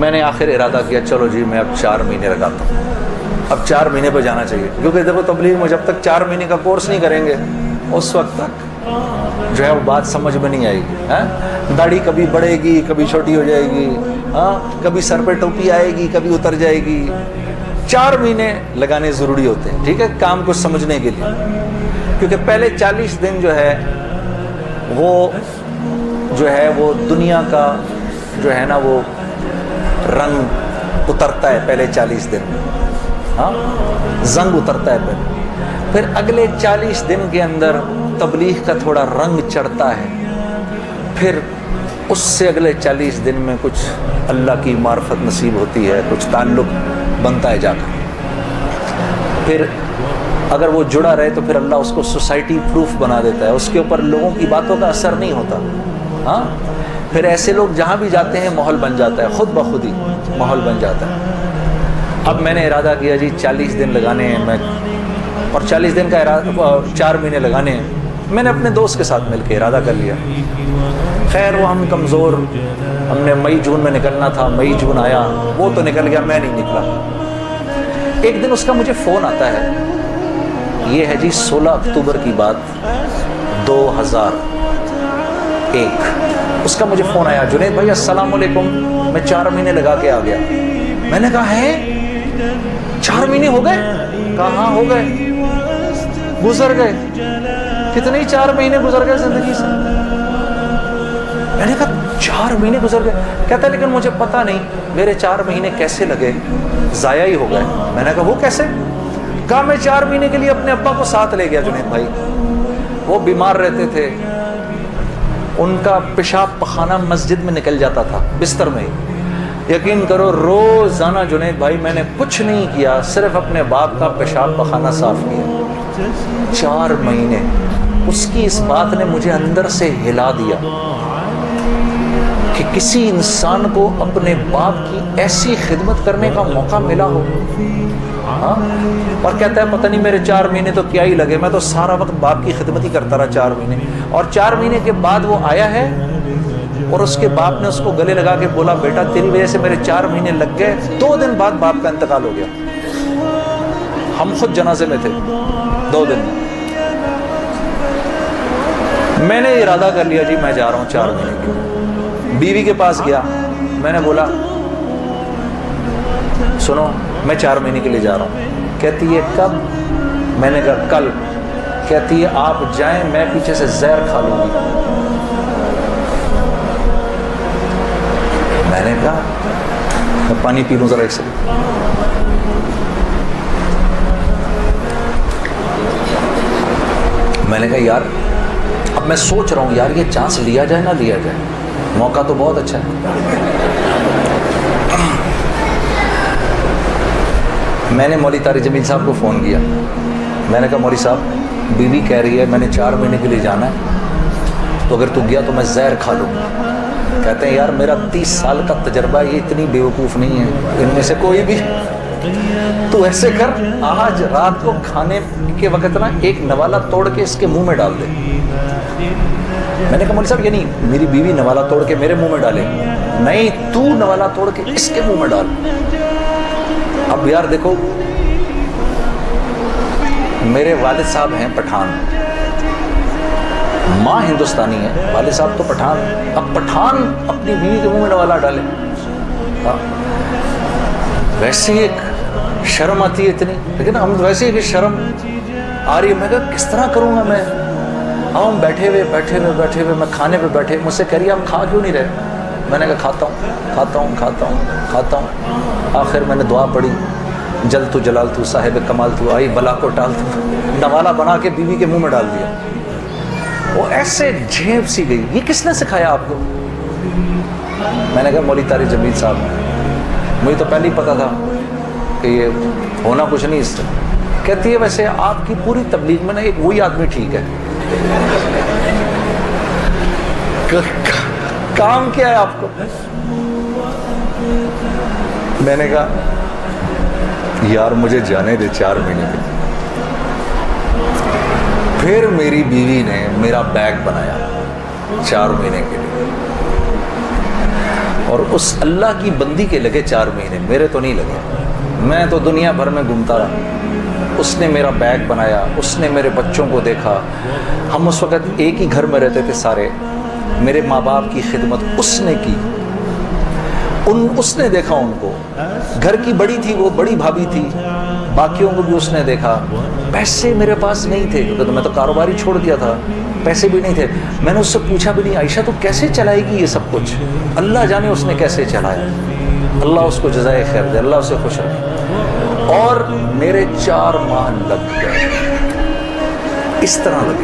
میں نے آخر ارادہ کیا چلو جی میں اب 4 مہینے لگاتا ہوں، اب 4 مہینے پہ جانا چاہیے، کیونکہ دیکھو تبلیغ میں جب تک 4 مہینے کا کورس نہیں کریں گے اس وقت تک جو ہے وہ بات سمجھ میں نہیں آئے گی۔ داڑھی کبھی بڑھے گی، کبھی چھوٹی ہو جائے گی، کبھی سر پہ ٹوپی آئے گی، کبھی اتر جائے گی۔ 4 مہینے لگانے ضروری ہوتے ہیں، ٹھیک ہے، کام کو سمجھنے کے لیے، کیونکہ پہلے 40 دن جو ہے وہ دنیا کا جو ہے نا وہ رنگ اترتا ہے پہلے 40 دن، زنگ اترتا ہے پہلے، پھر اگلے 40 دن کے اندر تبلیغ کا تھوڑا رنگ چڑھتا ہے، پھر اس سے اگلے 40 دن میں کچھ اللہ کی معرفت نصیب ہوتی ہے، کچھ تعلق بنتا ہے جا کر، پھر اگر وہ جڑا رہے تو پھر اللہ اس کو سوسائٹی پروف بنا دیتا ہے، اس کے اوپر لوگوں کی باتوں کا اثر نہیں ہوتا، پھر ایسے لوگ جہاں بھی جاتے ہیں ماحول بن جاتا ہے، خود بخود ہی ماحول بن جاتا ہے۔ اب میں نے ارادہ کیا جی 40 دن لگانے ہیں میں، اور 40 دن کا ارادہ 4 مہینے لگانے ہیں، میں نے اپنے دوست کے ساتھ مل کے ارادہ کر لیا۔ خیر وہ ہم کمزور، ہم نے مئی جون میں نکلنا تھا، مئی جون آیا، وہ تو نکل گیا، میں نہیں نکلا۔ ایک دن اس کا مجھے فون آتا ہے، یہ ہے جی 16 اکتوبر کی بات 2001، اس کا مجھے فون آیا، جنید بھائی السلام علیکم، میں 4 مہینے لگا کے آ گیا۔ میں نے کہا ہے 4 مہینے ہو گئے؟ کہا ہاں ہو گئے، گزر گئے، کتنے 4 مہینے گزر گئے زندگی سے؟ میں نے کہا 4 مہینے گزر گئے؟ کہتا ہے لیکن مجھے پتہ نہیں میرے 4 مہینے کیسے لگے، ضائع ہی ہو گئے۔ میں نے کہا وہ کیسے؟ کہا میں 4 مہینے کے لیے اپنے ابا کو ساتھ لے گیا جنید بھائی، وہ بیمار رہتے تھے، ان کا پیشاب پخانہ مسجد میں نکل جاتا تھا بستر میں ہی، یقین کرو روزانہ جنید بھائی میں نے کچھ نہیں کیا، صرف اپنے باپ کا پیشاب پخانہ صاف کیا۔ 4 مہینے اس کی اس بات نے مجھے اندر سے ہلا دیا کہ کسی انسان کو اپنے باپ کی ایسی خدمت کرنے کا موقع ملا ہو، اور کہتا ہے پتہ نہیں میرے 4 مہینے تو کیا ہی لگے، میں تو سارا وقت باپ کی خدمت ہی کرتا رہا 4 مہینے۔ اور 4 مہینے کے بعد وہ آیا ہے اور اس کے باپ نے اس کو گلے لگا کے بولا بیٹا تیری وجہ سے میرے 4 مہینے لگ گئے۔ 2 دن بعد باپ کا انتقال ہو گیا، ہم خود جنازے میں تھے 2 دن میں۔ میں نے ارادہ کر لیا جی میں جا رہا ہوں 4 مہینے کے لیے، بیوی کے پاس گیا، میں نے بولا سنو میں 4 مہینے کے لیے جا رہا ہوں۔ کہتی ہے کب؟ میں نے کہا کل۔ کہتی ہے آپ جائیں میں پیچھے سے زہر کھا لوں گی۔ میں نے کہا میں پانی پی لوں ذرا ایک سیکنڈ۔ میں نے کہا یار اب میں سوچ رہا ہوں یار یہ چانس لیا جائے نہ لیا جائے، موقع تو بہت اچھا ہے۔ میں نے مولوی طارق جمیل صاحب کو فون کیا، میں نے کہا مولوی صاحب بیوی کہہ رہی ہے میں نے 4 مہینے کے لیے جانا ہے، تو اگر تو گیا تو میں زہر کھا لوں۔ کہتے ہیں یار میرا 30 سال کا تجربہ، یہ اتنی بیوقوف نہیں ہے ان میں سے کوئی بھی، تو ایسے کر آج رات کو کھانے کے وقت نا ایک نوالا توڑ کے اس کے منہ میں ڈال دے۔ میں نے کہا مولوی صاحب یہ نہیں میری بیوی نوالا توڑ کے میرے منہ میں ڈالے، نہیں تو نوالا توڑ کے اس کے منہ میں ڈال۔ اب یار دیکھو میرے والد صاحب ہیں پٹھان، ماں ہندوستانی ہے، والد صاحب تو پٹھان، اب پٹھان اپنی بیوی کے منہ میں نوالا ڈالے، ویسے ہی ایک شرم آتی ہے اتنی، لیکن ہم ویسے ہی شرم آ رہی ہے۔ میں کہا کس طرح کروں گا میں؟ اب ہم بیٹھے ہوئے میں کھانے پہ بیٹھے، مجھ سے کہہ رہی ہے آپ کھا کیوں نہیں رہے؟ میں نے کہا کھاتا ہوں۔ آخر میں نے دعا پڑھی، جل تو جلال تو صاحب کمال تو، آئی بلا کو ٹال تو، نوالا بنا کے بیوی کے منہ میں ڈال دیا۔ وہ ایسے جھیپ سی گئی، یہ کس نے سکھایا آپ کو؟ میں نے کہا مولوی طارق جمیل صاحب، مجھے تو پہلے ہی پتا تھا کہ یہ ہونا کچھ نہیں اس سے۔ کہتی ہے ویسے آپ کی پوری تبلیغ میں نا ایک وہی آدمی ٹھیک ہے، کام کیا ہے آپ کو؟ میں نے کہا یار مجھے جانے دے 4 مہینے کے۔ پھر میری بیوی نے میرا بیگ بنایا 4 مہینے کے لیے، اور اس اللہ کی بندی کے لگے 4 مہینے، میرے تو نہیں لگے، میں تو دنیا بھر میں گھومتا رہا۔ اس نے میرا بیگ بنایا، اس نے میرے بچوں کو دیکھا، ہم اس وقت ایک ہی گھر میں رہتے تھے سارے، میرے ماں باپ کی خدمت اس نے کی، اس نے دیکھا ان کو، گھر کی بڑی تھی وہ، بڑی بھابھی تھی، باقیوں کو بھی اس نے دیکھا۔ پیسے میرے پاس نہیں تھے کیونکہ میں تو کاروبار ہی چھوڑ دیا تھا، پیسے بھی نہیں تھے۔ میں نے اس سے پوچھا بھی نہیں، عائشہ تو کیسے چلائے گی یہ سب کچھ؟ اللہ جانے اس نے کیسے چلایا، اللہ اس کو جزائے خیر دے، اللہ اسے خوش رکھے۔ اور میرے 4 ماہ لگ گئے، اس طرح لگے۔